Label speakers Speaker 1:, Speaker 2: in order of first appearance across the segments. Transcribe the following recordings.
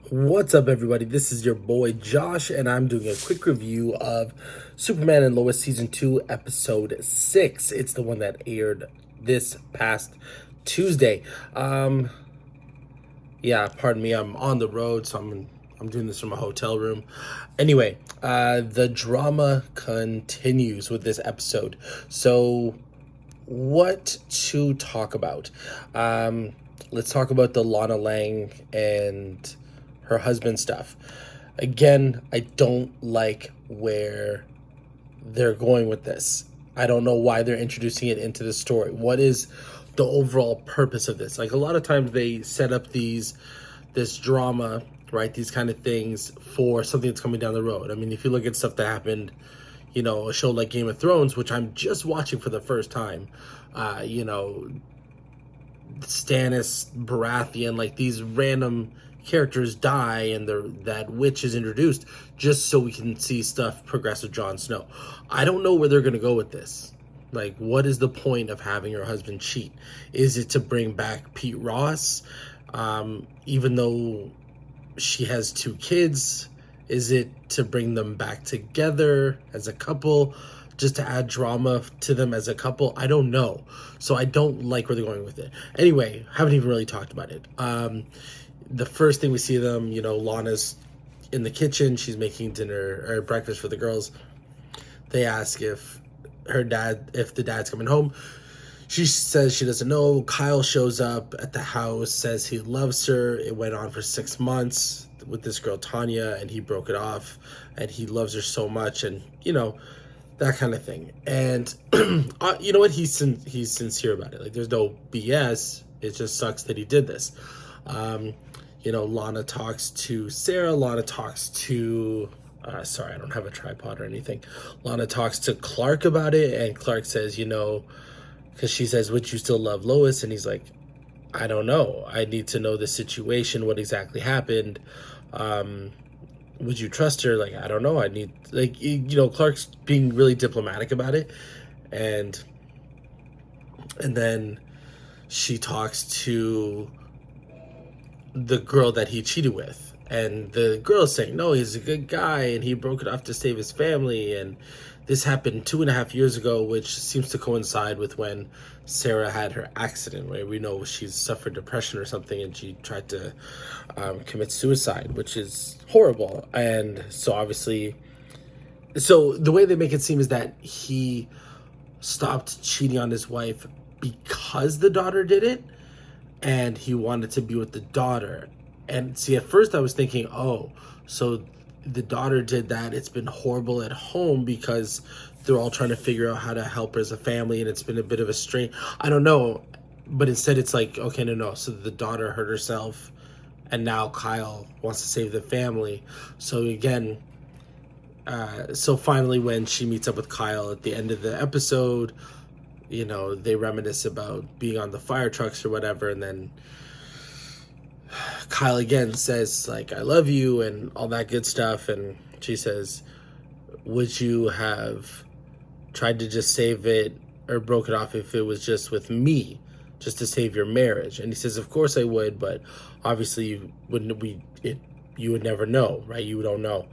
Speaker 1: What's up, everybody? This is your boy Josh, and I'm doing a quick review of Superman and Lois Season 2, Episode 6. It's the one that aired this past Tuesday. Yeah, pardon me, I'm on the road, so I'm doing this from a hotel room. Anyway, the drama continues with this episode. So, what to talk about? Let's talk about the Lana Lang and her husband stuff. Again, I don't like where they're going with this. I don't know why they're introducing it into the story. What is the overall purpose of this? Like, a lot of times they set up this drama, right? These kind of things for something that's coming down the road. I mean, if you look at stuff that happened, a show like Game of Thrones, which I'm just watching for the first time, Stannis, Baratheon, like these random characters die and that witch is introduced just so we can see stuff progress with Jon Snow. I don't know where they're going to go with this. Like, what is the point of having her husband cheat? Is it to bring back Pete Ross? Even though she has 2 kids, is it to bring them back together as a couple? Just to add drama to them as a couple? I don't know. So I don't like where they're going with it. Anyway, haven't even really talked about it. The first thing we see them, Lana's in the kitchen. She's making dinner or breakfast for the girls. They ask if the dad's coming home. She says she doesn't know. Kyle shows up at the house, says he loves her. It went on for 6 months with this girl, Tanya, and he broke it off. And he loves her so much. And, that kind of thing. And you know what? He's sincere about it. Like, there's no BS. It just sucks that he did this. Lana talks to Sarah. Lana talks to sorry, I don't have a tripod or anything. Lana talks to Clark about it, and Clark says, because she says, would you still love Lois? And he's like, I don't know. I need to know the situation, what exactly happened. Would you trust her? Like, I don't know. I need, Clark's being really diplomatic about it. And then she talks to the girl that he cheated with. And the girl is saying, no, he's a good guy, and he broke it off to save his family. And this happened 2.5 years ago, which seems to coincide with when Sarah had her accident, right? We know she's suffered depression or something, and she tried to commit suicide, which is horrible. And so obviously, the way they make it seem is that he stopped cheating on his wife because the daughter did it, and he wanted to be with the daughter. And see, at first I was thinking, oh, so the daughter did that. It's been horrible at home because they're all trying to figure out how to help her as a family, and it's been a bit of a strain. I don't know. But instead it's like, okay, no. So the daughter hurt herself, and now Kyle wants to save the family. So again, so finally when she meets up with Kyle at the end of the episode, they reminisce about being on the fire trucks or whatever, and then Kyle again says, like, I love you and all that good stuff. And she says, would you have tried to just save it or broke it off if it was just with me, just to save your marriage? And he says, of course I would, but obviously you would never know, right? You don't know.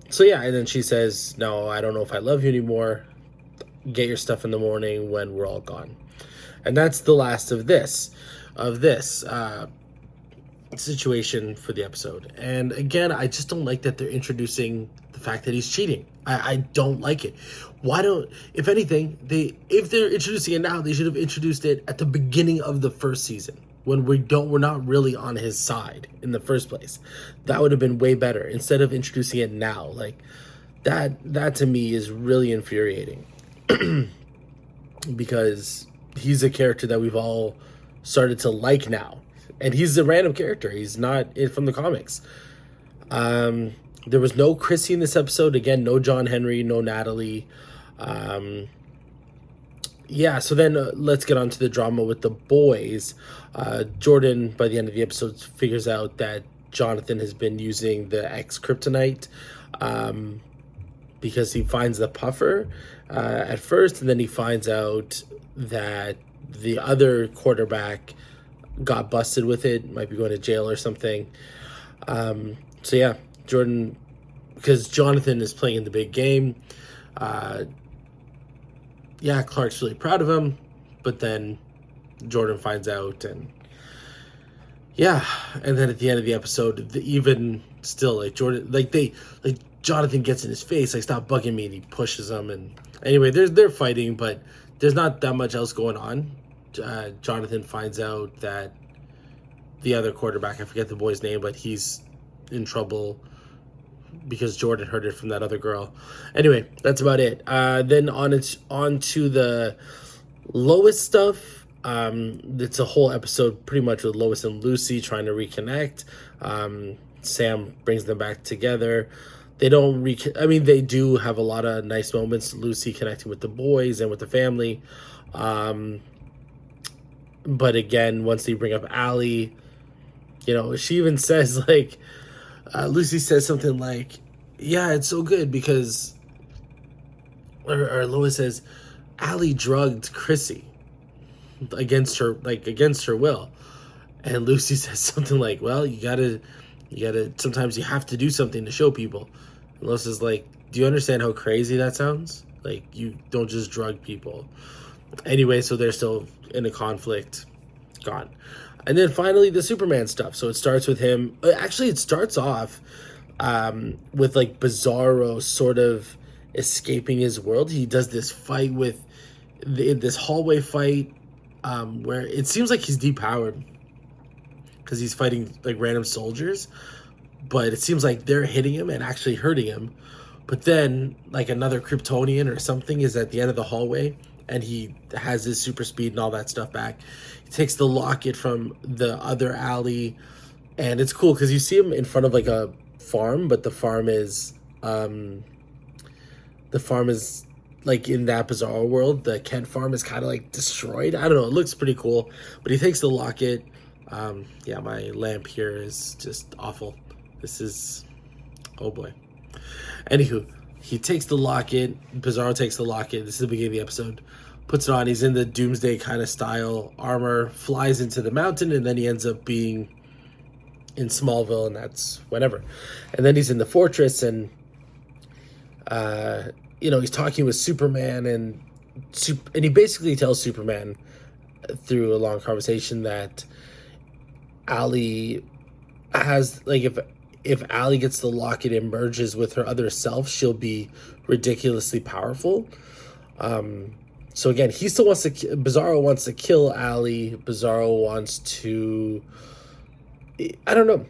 Speaker 1: So yeah, and then she says, no, I don't know if I love you anymore. Get your stuff in the morning when we're all gone. And that's the last of this situation for the episode. And again, I just don't like that they're introducing the fact that he's cheating. I don't like it. If anything, if they're introducing it now, they should have introduced it at the beginning of the first season when we're not really on his side in the first place. That would have been way better instead of introducing it now. Like, that to me is really infuriating. Because he's a character that we've all started to like now. And he's a random character. He's not from the comics. There was no Chrissy in this episode. Again, no John Henry, no Natalie. So then let's get on to the drama with the boys. Jordan, by the end of the episode, figures out that Jonathan has been using the X-Kryptonite because he finds the puffer at first, and then he finds out that the other quarterback got busted with it, might be going to jail or something. So yeah, Jordan, because Jonathan is playing in the big game. Uh, yeah, Clark's really proud of him, but then Jordan finds out, and yeah, and then at the end of the episode, even still, like Jordan, like Jonathan gets in his face, like stop bugging me, and he pushes him, and anyway, they're fighting, but there's not that much else going on. Jonathan finds out that the other quarterback, I forget the boy's name, but he's in trouble because Jordan heard it from that other girl. Anyway, that's about it. Then on to the Lois stuff. It's a whole episode pretty much with Lois and Lucy trying to reconnect. Sam brings them back together. They don't they do have a lot of nice moments. Lucy connecting with the boys and with the family. But again, once they bring up Allie, she even says like, Lucy says something like, yeah, it's so good because, or Lois says, Allie drugged Chrissy against her will. And Lucy says something like, well, you gotta, sometimes you have to do something to show people. And Lois is like, do you understand how crazy that sounds? Like, you don't just drug people. Anyway, so they're still in a conflict. Gone. And then finally the Superman stuff. So it starts with him. Actually, it starts off with like Bizarro sort of escaping his world. He does this fight with this hallway fight where it seems like he's depowered because he's fighting like random soldiers, but it seems like they're hitting him and actually hurting him. But then like another Kryptonian or something is at the end of the hallway, and he has his super speed and all that stuff back. He takes the locket from the other alley, and it's cool because you see him in front of like a farm, but the farm is like in that Bizarro world, the Kent farm is kind of like destroyed. I don't know, it looks pretty cool, but he takes the locket. Yeah, my lamp here is just awful. This is, oh boy. Anywho, he takes the locket. Bizarro takes the locket. This is the beginning of the episode. Puts it on. He's in the Doomsday kind of style armor. Flies into the mountain, and then he ends up being in Smallville, and that's whatever. And then he's in the fortress, and he's talking with Superman, and he basically tells Superman through a long conversation that Allie has, like, if Allie gets the locket and merges with her other self, she'll be ridiculously powerful. So again, he still wants to. Bizarro wants to kill Allie. Bizarro wants to. I don't know.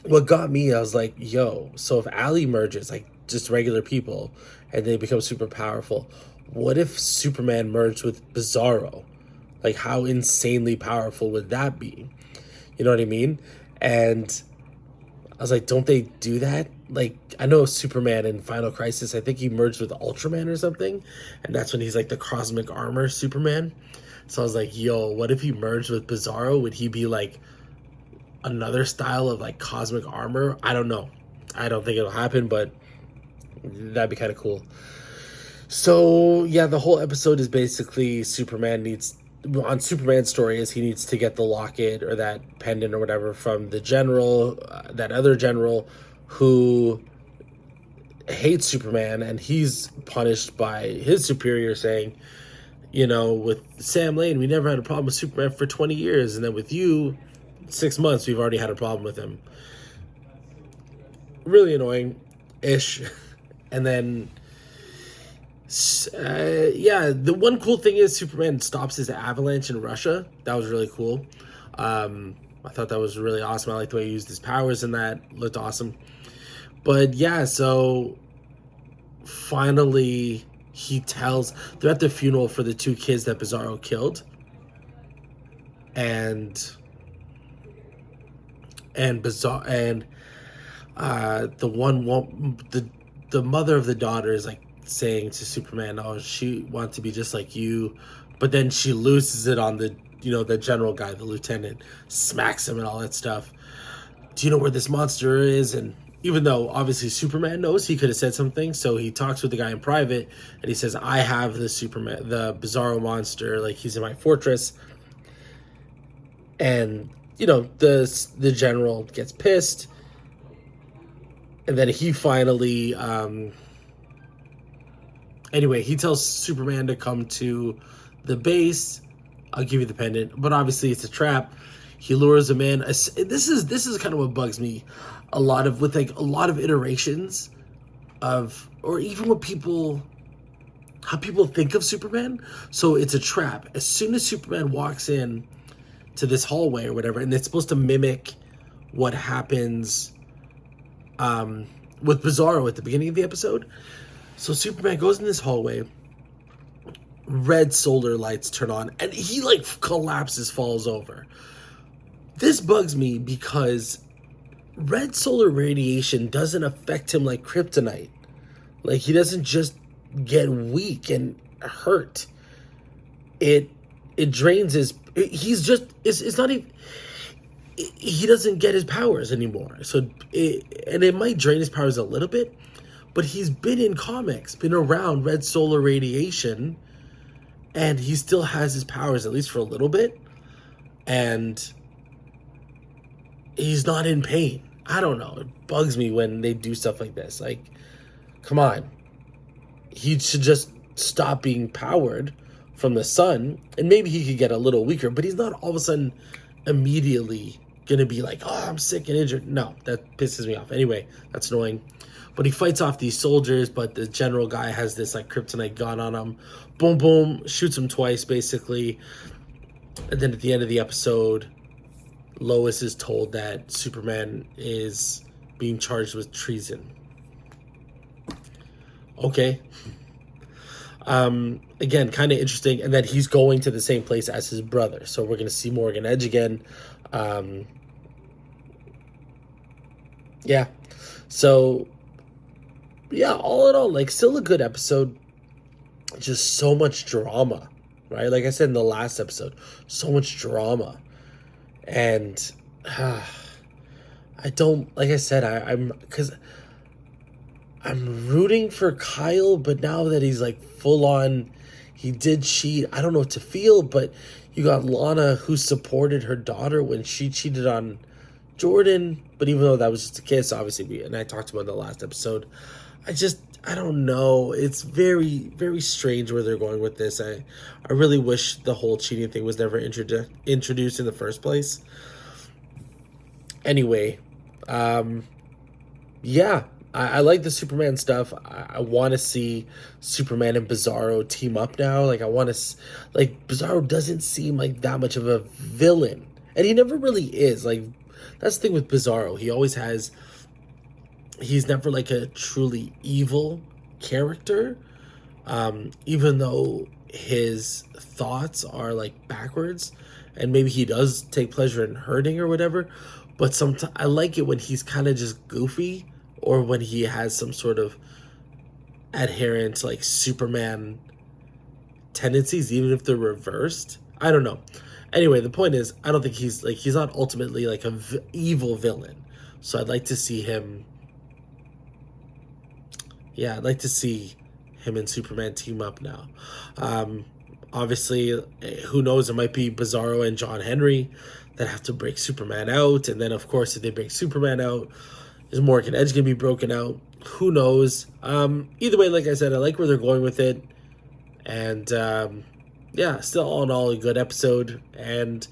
Speaker 1: What got me, I was like, yo. So if Allie merges, like just regular people, and they become super powerful, what if Superman merged with Bizarro? Like, how insanely powerful would that be? You know what I mean? And I was like, don't they do that? Like, I know Superman in Final Crisis, I think he merged with Ultraman or something, and that's when he's like the cosmic armor Superman. So I was like, yo, what if he merged with Bizarro? Would he be like another style of like cosmic armor? I don't know. I don't think it'll happen, but that'd be kind of cool. So yeah, the whole episode is basically Superman's story is he needs to get the locket or that pendant or whatever from the general, that other general who hates Superman, and he's punished by his superior saying, with Sam Lane, we never had a problem with Superman for 20 years, and then with you, 6 months, we've already had a problem with him. Really annoying-ish. And then the one cool thing is Superman stops his avalanche in Russia. That was really cool. I thought that was really awesome. I liked the way he used his powers in that. Looked awesome. But yeah, so finally they're at the funeral for the 2 kids that Bizarro killed. And the mother of the daughter is like saying to Superman, oh, she wants to be just like you, but then she loses it on the general guy, the lieutenant, smacks him and all that stuff. Do you know where this monster is? And even though obviously Superman knows, he could have said something, so he talks with the guy in private, and he says, I have the Bizarro monster, like he's in my fortress. And the general gets pissed, and then he finally, anyway, he tells Superman to come to the base. I'll give you the pendant, but obviously it's a trap. He lures him in. This is kind of what bugs me a lot of, with like a lot of iterations of, or even what how people think of Superman. So it's a trap. As soon as Superman walks in to this hallway or whatever, and it's supposed to mimic what happens with Bizarro at the beginning of the episode. So Superman goes in this hallway, red solar lights turn on, and he like collapses, falls over. This bugs me because red solar radiation doesn't affect him like kryptonite. Like, he doesn't just get weak and hurt. It drains his, he's just, it's not even, he doesn't get his powers anymore. So it might drain his powers a little bit, but he's been in comics, been around red solar radiation, and he still has his powers, at least for a little bit, and he's not in pain. I don't know. It bugs me when they do stuff like this. Like, come on. He should just stop being powered from the sun, and maybe he could get a little weaker, but he's not all of a sudden immediately going to be like, oh, I'm sick and injured. No, that pisses me off. Anyway, that's annoying. But he fights off these soldiers, but the general guy has this like kryptonite gun on him. Boom, boom, shoots him twice, basically. And then at the end of the episode, Lois is told that Superman is being charged with treason. Okay. Again, kind of interesting. And that he's going to the same place as his brother. So we're going to see Morgan Edge again. Yeah. So, yeah, all in all, like, still a good episode. Just so much drama, right? Like I said in the last episode, so much drama. And I don't, like I said, I'm rooting for Kyle, but now that he's like full on, he did cheat. I don't know what to feel, but you got Lana, who supported her daughter when she cheated on Jordan. But even though that was just a kiss, obviously, and I talked about in the last episode, I don't know. It's very, very strange where they're going with this. I really wish the whole cheating thing was never introduced in the first place. Anyway, yeah, I like the Superman stuff. I want to see Superman and Bizarro team up now. Like, I want to, like, Bizarro doesn't seem like that much of a villain. And he never really is. Like, that's the thing with Bizarro. He's never like a truly evil character, even though his thoughts are like backwards, and maybe he does take pleasure in hurting or whatever. But sometimes I like it when he's kind of just goofy, or when he has some sort of adherent like Superman tendencies, even if they're reversed. I don't know. Anyway, the point is, I don't think he's not ultimately like a evil villain. So I'd like to see him. Yeah, I'd like to see him and Superman team up now. Obviously, who knows? There might be Bizarro and John Henry that have to break Superman out. And then, of course, if they break Superman out, is Morgan Edge going to be broken out? Who knows? Either way, like I said, I like where they're going with it. And, yeah, still all in all a good episode. And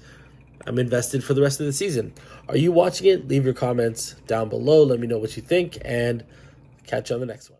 Speaker 1: I'm invested for the rest of the season. Are you watching it? Leave your comments down below. Let me know what you think. And catch you on the next one.